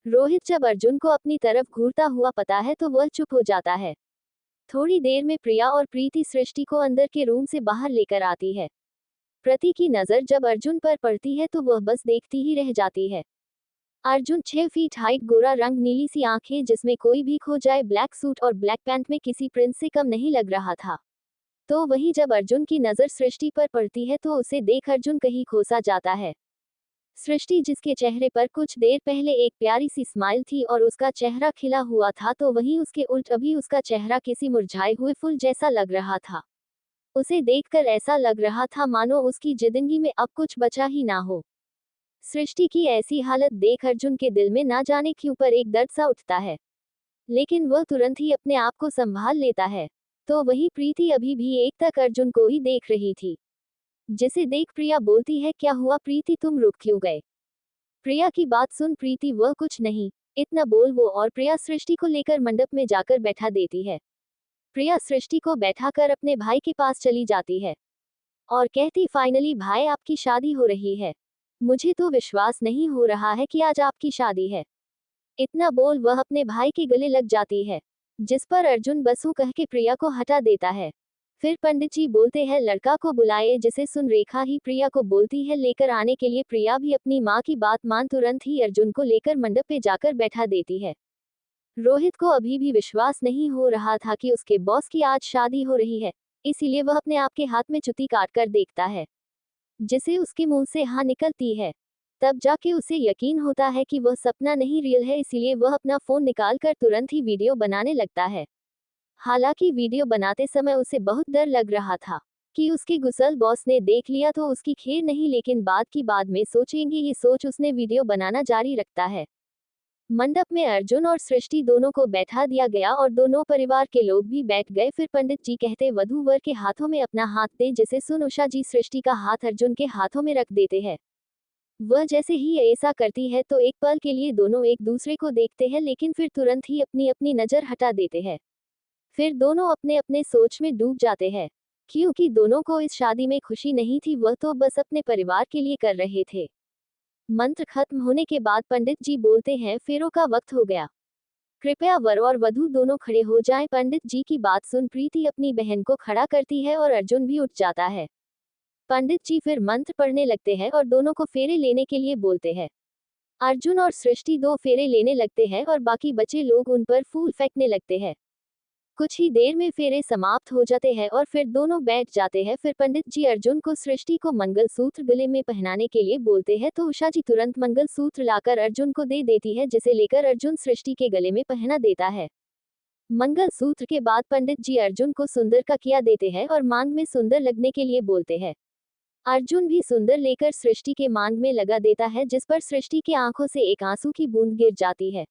रोहित जब अर्जुन को अपनी तरफ घूरता हुआ पता है तो वह चुप हो जाता है। थोड़ी देर में प्रिया और प्रीति सृष्टि को अंदर के रूम से बाहर लेकर आती है। प्रति की नजर जब अर्जुन पर पड़ती है तो वह बस देखती ही रह जाती है। अर्जुन 6 फीट हाइट, गोरा रंग, नीली सी आंखें जिसमें कोई भी खो जाए, ब्लैक सूट और ब्लैक पैंट में किसी प्रिंस से कम नहीं लग रहा था। तो वहीं जब अर्जुन की नजर सृष्टि पर पड़ती है तो उसे देख अर्जुन कहीं खो सा जाता है। सृष्टि जिसके चेहरे पर कुछ देर पहले एक प्यारी सी स्माइल थी और उसका चेहरा खिला हुआ था, तो वहीं उसके उल्ट अभी उसका चेहरा किसी मुरझाए हुए फूल जैसा लग रहा था। उसे देखकर ऐसा लग रहा था मानो उसकी जिंदगी में अब कुछ बचा ही ना हो। सृष्टि की ऐसी हालत देख अर्जुन के दिल में ना जाने क्यों पर एक दर्द सा उठता है, लेकिन वह तुरंत ही अपने आप को संभाल लेता है। तो वही प्रीति अभी भी एक तक अर्जुन को ही देख रही थी, जिसे देख प्रिया बोलती है, क्या हुआ प्रीति, तुम रुक क्यों गए? प्रिया की बात सुन प्रीति वह कुछ नहीं, इतना बोल वो और प्रिया सृष्टि को लेकर मंडप में जाकर बैठा देती है। प्रिया सृष्टि को बैठाकर अपने भाई के पास चली जाती है और कहती, फाइनली भाई आपकी शादी हो रही है। मुझे तो विश्वास नहीं हो रहा है कि आज आपकी शादी है। इतना बोल वह अपने भाई के गले लग जाती है, जिस पर अर्जुन बसू कह के प्रिया को हटा देता है। फिर पंडित जी बोलते हैं लड़का को बुलाए, जिसे सुन रेखा ही प्रिया को बोलती है लेकर आने के लिए। प्रिया भी अपनी माँ की बात मान तुरंत ही अर्जुन को लेकर मंडप पे जाकर बैठा देती है। रोहित को अभी भी विश्वास नहीं हो रहा था कि उसके बॉस की आज शादी हो रही है, इसीलिए वह अपने आप के हाथ में चुत्ती काट कर देखता है, जिसे उसके मुंह से हाँ निकलती है। तब जाके उसे यकीन होता है कि वह सपना नहीं रियल है, इसीलिए वह अपना फोन निकाल कर तुरंत ही वीडियो बनाने लगता है। हालांकि वीडियो बनाते समय उसे बहुत डर लग रहा था कि उसके गुसल बॉस ने देख लिया तो उसकी खैर नहीं, लेकिन बाद की बाद में सोचेंगे ये सोच उसने वीडियो बनाना जारी रखता है। मंडप में अर्जुन और सृष्टि दोनों को बैठा दिया गया और दोनों परिवार के लोग भी बैठ गए। फिर पंडित जी कहते, वधू वर के हाथों में अपना हाथ दे, जिसे सुन उषा जी सृष्टि का हाथ अर्जुन के हाथों में रख देते हैं। वह जैसे ही ऐसा करती है तो एक पल के लिए दोनों एक दूसरे को देखते हैं, लेकिन फिर तुरंत ही अपनी अपनी नजर हटा देते हैं। फिर दोनों अपने अपने सोच में डूब जाते हैं, क्योंकि दोनों को इस शादी में खुशी नहीं थी, वह तो बस अपने परिवार के लिए कर रहे थे। मंत्र खत्म होने के बाद पंडित जी बोलते हैं, फेरों का वक्त हो गया, कृपया वर और वधू दोनों खड़े हो जाएं। पंडित जी की बात सुन प्रीति अपनी बहन को खड़ा करती है और अर्जुन भी उठ जाता है। पंडित जी फिर मंत्र पढ़ने लगते हैं और दोनों को फेरे लेने के लिए बोलते हैं। अर्जुन और सृष्टि 2 फेरे लेने लगते हैं और बाकी बचे लोग उन पर फूल फेंकने लगते हैं। कुछ ही देर में फेरे समाप्त हो जाते हैं और फिर दोनों बैठ जाते हैं। फिर पंडित जी अर्जुन को सृष्टि को मंगल सूत्र गले में पहनाने के लिए बोलते हैं, तो उषा जी तुरंत मंगल सूत्र लाकर अर्जुन को दे देती है, जिसे लेकर अर्जुन सृष्टि के गले में पहना देता है। मंगल सूत्र के बाद पंडित जी अर्जुन को सुंदर का किया देते हैं और मांग में सुंदर लगने के लिए बोलते हैं। अर्जुन भी सुंदर लेकर सृष्टि के मांग में लगा देता है, जिस पर सृष्टि की आंखों से एक आंसू की बूंद गिर जाती है,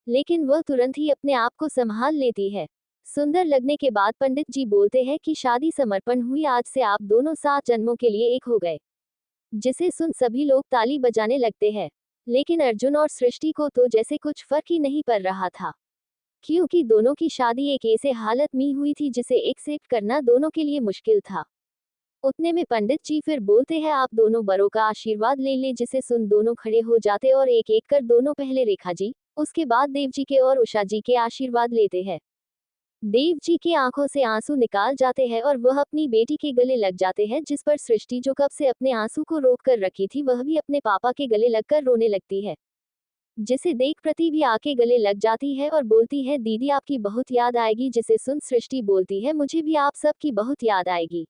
लेकिन वह तुरंत ही अपने आप को संभाल लेती है। सुंदर लगने के बाद पंडित जी बोलते हैं कि शादी समर्पण हुई, आज से आप दोनों 7 जन्मों के लिए एक हो गए। जिसे सुन सभी लोग ताली बजाने लगते हैं, लेकिन अर्जुन और सृष्टि को तो जैसे कुछ फर्क ही नहीं पड़ रहा था, क्योंकि दोनों की शादी एक ऐसे हालत में हुई थी जिसे एक्सेप्ट करना दोनों के लिए मुश्किल था। उतने में पंडित जी फिर बोलते हैं, आप दोनों बड़ों का आशीर्वाद ले ले। जिसे सुन दोनों खड़े हो जाते और एक एक कर दोनों पहले रेखा जी, उसके बाद देव जी के और उषा जी के आशीर्वाद लेते हैं। देव जी की आंखों से आंसू निकाल जाते हैं और वह अपनी बेटी के गले लग जाते हैं, जिस पर सृष्टि जो कब से अपने आंसू को रोक कर रखी थी, वह भी अपने पापा के गले लगकर रोने लगती है। जिसे देख प्रति भी आके गले लग जाती है और बोलती है, दीदी आपकी बहुत याद आएगी। जिसे सुन सृष्टि बोलती है, मुझे भी आप सबकी बहुत याद आएगी।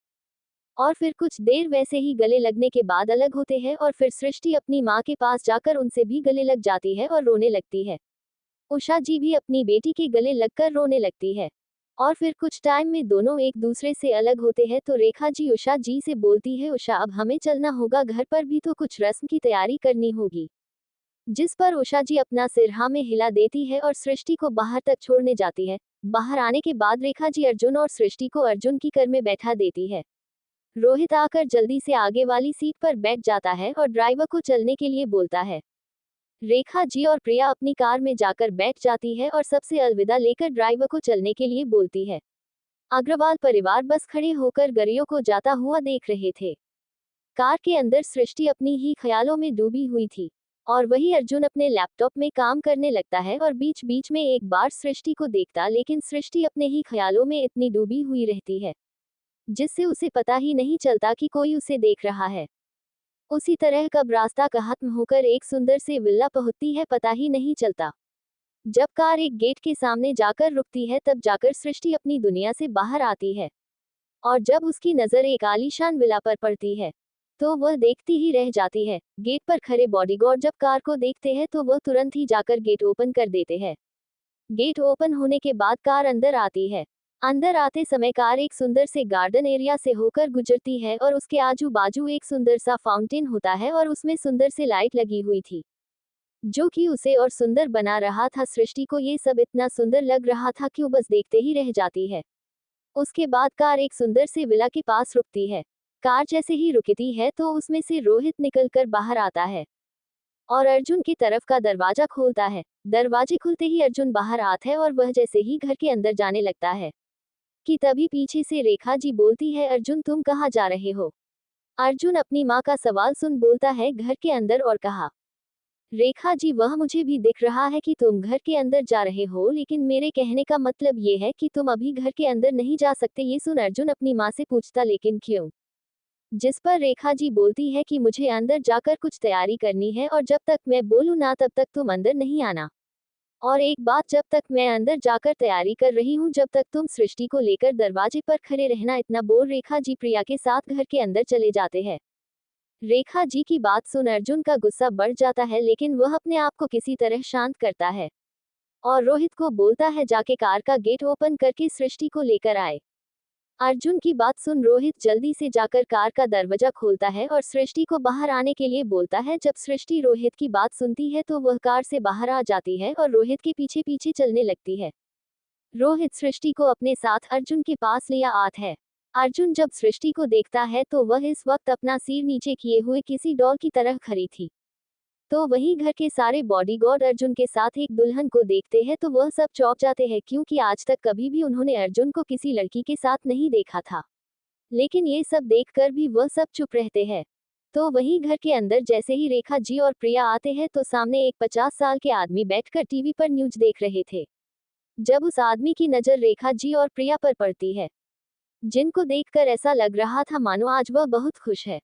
और फिर कुछ देर वैसे ही गले लगने के बाद अलग होते हैं और फिर सृष्टि अपनी माँ के पास जाकर उनसे भी गले लग जाती है और रोने लगती है। उषा जी भी अपनी बेटी के गले लगकर रोने लगती है। और फिर कुछ टाइम में दोनों एक दूसरे से अलग होते हैं, तो रेखा जी उषा जी से बोलती है, उषा अब हमें चलना होगा, घर पर भी तो कुछ रस्म की तैयारी करनी होगी। जिस पर उषा जी अपना सिर हाँ में हिला देती है और सृष्टि को बाहर तक छोड़ने जाती है। बाहर आने के बाद रेखा जी अर्जुन और सृष्टि को अर्जुन की कार में बैठा देती है। रोहित आकर जल्दी से आगे वाली सीट पर बैठ जाता है और ड्राइवर को चलने के लिए बोलता है। रेखा जी और प्रिया अपनी कार में जाकर बैठ जाती है और सबसे अलविदा लेकर ड्राइवर को चलने के लिए बोलती है। अग्रवाल परिवार बस खड़े होकर गरियों को जाता हुआ देख रहे थे। कार के अंदर सृष्टि अपनी ही ख्यालों में डूबी हुई थी। और वही अर्जुन अपने लैपटॉप में काम करने लगता है और बीच बीच में एक बार सृष्टि को देखता, लेकिन सृष्टि अपने ही ख्यालों में इतनी डूबी हुई रहती है जिससे उसे पता ही नहीं चलता कि कोई उसे देख रहा है। उसी तरह कब रास्ता खत्म होकर एक सुंदर से विला पहुंचती है पता ही नहीं चलता। जब कार एक गेट के सामने जाकर रुकती है तब जाकर सृष्टि अपनी दुनिया से बाहर आती है, और जब उसकी नजर एक आलीशान विला पर पड़ती है तो वह देखती ही रह जाती है। गेट पर खड़े बॉडीगार्ड जब कार को देखते हैं तो वह तुरंत ही जाकर गेट ओपन कर देते हैं। गेट ओपन होने के बाद कार अंदर आती है। अंदर आते समय कार एक सुंदर से गार्डन एरिया से होकर गुजरती है और उसके आजू बाजू एक सुंदर सा फाउंटेन होता है और उसमें सुंदर से लाइट लगी हुई थी जो कि उसे और सुंदर बना रहा था। सृष्टि को ये सब इतना सुंदर लग रहा था कि वो बस देखते ही रह जाती है। उसके बाद कार एक सुंदर से विला के पास रुकती है। कार जैसे ही रुकती है तो उसमें से रोहित निकलकर बाहर आता है और अर्जुन की तरफ का दरवाजा खोलता है। दरवाजे खुलते ही अर्जुन बाहर आता है और वह जैसे ही घर के अंदर जाने लगता है कि तभी पीछे से रेखा जी बोलती है, अर्जुन तुम कहाँ जा रहे हो? अर्जुन अपनी माँ का सवाल सुन बोलता है, घर के अंदर। और कहा, रेखा जी वह मुझे भी दिख रहा है कि तुम घर के अंदर जा रहे हो, लेकिन मेरे कहने का मतलब ये है कि तुम अभी घर के अंदर नहीं जा सकते। ये सुन अर्जुन अपनी माँ से पूछता, लेकिन क्यों? जिस पर रेखा जी बोलती है कि मुझे अंदर जाकर कुछ तैयारी करनी है और जब तक मैं बोलूँ ना तब तक तुम अंदर नहीं आना। और एक बात, जब तक मैं अंदर जाकर तैयारी कर रही हूँ जब तक तुम सृष्टि को लेकर दरवाजे पर खड़े रहना। इतना बोल रेखा जी प्रिया के साथ घर के अंदर चले जाते हैं। रेखा जी की बात सुन अर्जुन का गुस्सा बढ़ जाता है, लेकिन वह अपने आप को किसी तरह शांत करता है और रोहित को बोलता है जाके कार का गेट ओपन करके सृष्टि को लेकर आए। अर्जुन की बात सुन रोहित जल्दी से जाकर कार का दरवाजा खोलता है और सृष्टि को बाहर आने के लिए बोलता है। जब सृष्टि रोहित की बात सुनती है तो वह कार से बाहर आ जाती है और रोहित के पीछे पीछे चलने लगती है। रोहित सृष्टि को अपने साथ अर्जुन के पास ले आता है। अर्जुन जब सृष्टि को देखता है तो वह इस वक्त अपना सिर नीचे किए हुए किसी डॉल की तरह खड़ी थी। तो वहीं घर के सारे बॉडीगार्ड अर्जुन के साथ एक दुल्हन को देखते हैं तो वह सब चौंक जाते हैं, क्योंकि आज तक कभी भी उन्होंने अर्जुन को किसी लड़की के साथ नहीं देखा था। लेकिन ये सब देखकर भी वह सब चुप रहते हैं। तो वहीं घर के अंदर जैसे ही रेखा जी और प्रिया आते हैं तो सामने एक 50 साल के आदमी बैठकर टीवी पर न्यूज देख रहे थे। जब उस आदमी की नजर रेखा जी और प्रिया पर पड़ती है, जिनको देखकर ऐसा लग रहा था मानो आज वह बहुत खुश है,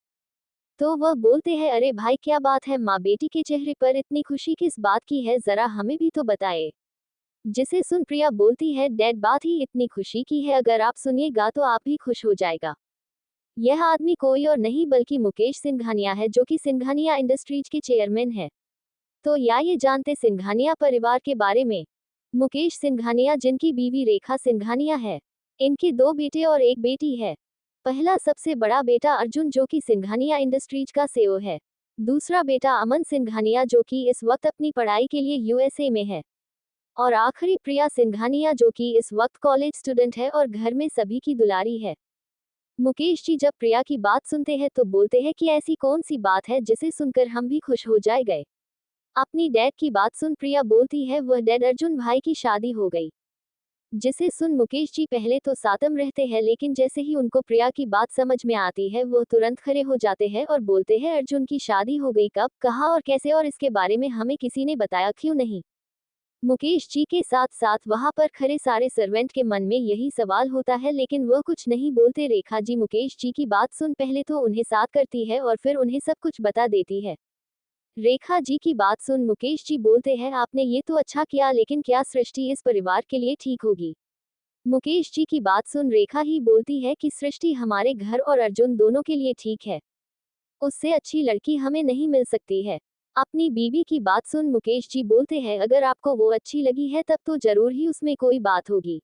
तो वह बोलते हैं, अरे भाई क्या बात है, माँ बेटी के चेहरे पर इतनी खुशी किस बात की है, जरा हमें भी तो बताए। जिसे सुन प्रिया बोलती है, डैड बात ही इतनी खुशी की है, अगर आप सुनिएगा तो आप भी खुश हो जाएगा। यह आदमी कोई और नहीं बल्कि मुकेश सिंघानिया है, जो कि सिंघानिया इंडस्ट्रीज के चेयरमैन है। तो या ये जानते सिंघानिया परिवार के बारे में? मुकेश सिंघानिया जिनकी बीवी रेखा सिंघानिया है, इनके 2 बेटे और 1 बेटी है। पहला सबसे बड़ा बेटा अर्जुन जो कि सिंघानिया इंडस्ट्रीज का सीईओ है। दूसरा बेटा अमन सिंघानिया जो कि इस वक्त अपनी पढ़ाई के लिए यूएसए में है। और आखिरी प्रिया सिंघानिया जो कि इस वक्त कॉलेज स्टूडेंट है और घर में सभी की दुलारी है। मुकेश जी जब प्रिया की बात सुनते हैं तो बोलते हैं कि ऐसी कौन सी बात है जिसे सुनकर हम भी खुश हो जाएंगे। अपनी डैड की बात सुन प्रिया बोलती है, वह डैड अर्जुन भाई की शादी हो गई। जिसे सुन मुकेश जी पहले तो सातम रहते हैं, लेकिन जैसे ही उनको प्रिया की बात समझ में आती है वह तुरंत खड़े हो जाते हैं और बोलते हैं, अर्जुन की शादी हो गई, कब, कहाँ और कैसे, और इसके बारे में हमें किसी ने बताया क्यों नहीं? मुकेश जी के साथ साथ वहां पर खड़े सारे सर्वेंट के मन में यही सवाल होता है, लेकिन वह कुछ नहीं बोलते। रेखा जी मुकेश जी की बात सुन पहले तो उन्हें साथ करती है और फिर उन्हें सब कुछ बता देती है। रेखा जी की बात सुन मुकेश जी बोलते हैं, आपने ये तो अच्छा किया, लेकिन क्या सृष्टि इस परिवार के लिए ठीक होगी? मुकेश जी की बात सुन रेखा ही बोलती है कि सृष्टि हमारे घर और अर्जुन दोनों के लिए ठीक है, उससे अच्छी लड़की हमें नहीं मिल सकती है। अपनी बीवी की बात सुन मुकेश जी बोलते हैं, अगर आपको वो अच्छी लगी है तब तो जरूर ही उसमें कोई बात होगी,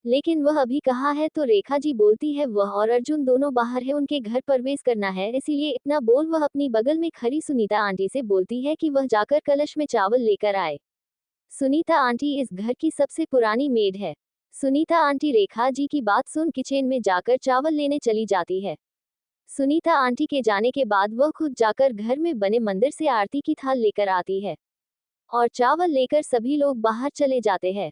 लेकिन वह अभी कहाँ है? तो रेखा जी बोलती है, वह और अर्जुन दोनों बाहर है, उनके घर प्रवेश करना है, इसीलिए इतना बोल वह अपनी बगल में खड़ी सुनीता आंटी से बोलती है कि वह जाकर कलश में चावल लेकर आए। सुनीता आंटी इस घर की सबसे पुरानी मेड है। सुनीता आंटी रेखा जी की बात सुन किचन में जाकर चावल लेने चली जाती है। सुनीता आंटी के जाने के बाद वह खुद जाकर घर में बने मंदिर से आरती की थाल लेकर आती है और चावल लेकर सभी लोग बाहर चले जाते हैं।